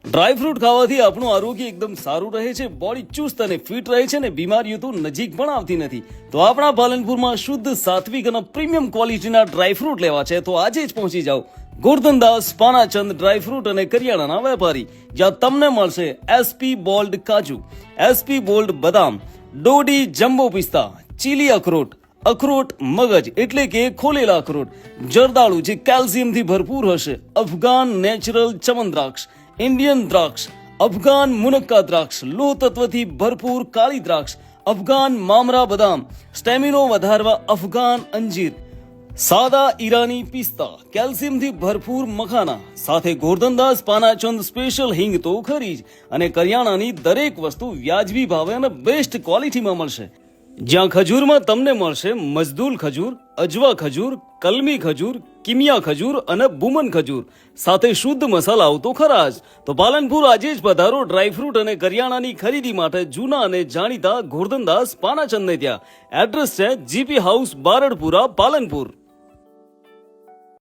Dry fruit ખાવાથી આપણું આરોગ્ય એકદમ સારું રહે છે, બોડી ચુસ્ત અને ફિટ રહે છે ને બીમારીઓ તો નજીક પણ આવતી નથી. તો આપણા પાલનપુરમાં શુદ્ધ, સાત્વિક અને પ્રીમિયમ ક્વોલિટીના ડ્રાયફ્રૂટ લેવા છે તો આજે જ પહોંચી જાઓ ગોરધનદાસ પાનાચંદ ડ્રાયફ્રૂટ અને કરિયાણાના વેપારી, જ્યાં તમને મળશે એસપી બોલ્ડ કાજુ, એસપી બોલ્ડ બદામ, ડોડી જમ્બો પિસ્તા, ચીલી અખરોટ, અખરોટ મગજ એટલે કે ખોલેલા અખરોટ, જરદાળુ જે કેલ્શિયમથી ભરપૂર હશે, અફઘાન નેચરલ ચમન દ્રાક્ષ, ઇન્ડિયન દ્રાક્ષ, અફઘાન મુનક્કા દ્રાક્ષ, લોહ તત્વથી ભરપૂર કાળી દ્રાક્ષ, અફઘાન મામરા બદામ, સ્ટેમિનો વધારવા અફઘાન અંજીર, સાદા ઈરાની પિસ્તા, કેલ્શિયમથી ભરપૂર મખાના, સાથે ગોરધનદાસ પાનાચંદ સ્પેશિયલ હિંગ તો ખરી જ, અને કરિયાણાની દરેક વસ્તુ વ્યાજબી ભાવે અને બેસ્ટ ક્વોલિટીમાં મળશે. જ્યાં ખજૂરમાં તમને મળશે મજદૂલ ખજૂર, અજવા ખજૂર, કલમી ખજૂર, કિમિયા ખજૂર અને બુમન ખજૂર, સાથે શુદ્ધ મસાલાઓ તો ખરા જ. તો પાલનપુર આજે જ પધારો ડ્રાયફ્રૂટ અને કરિયાણાની ખરીદી માટે જૂના અને જાણીતા ગોરધનદાસ પાનાચંદને ત્યાં. એડ્રેસ છે જીપી હાઉસ, બારડપુરા, પાલનપુર.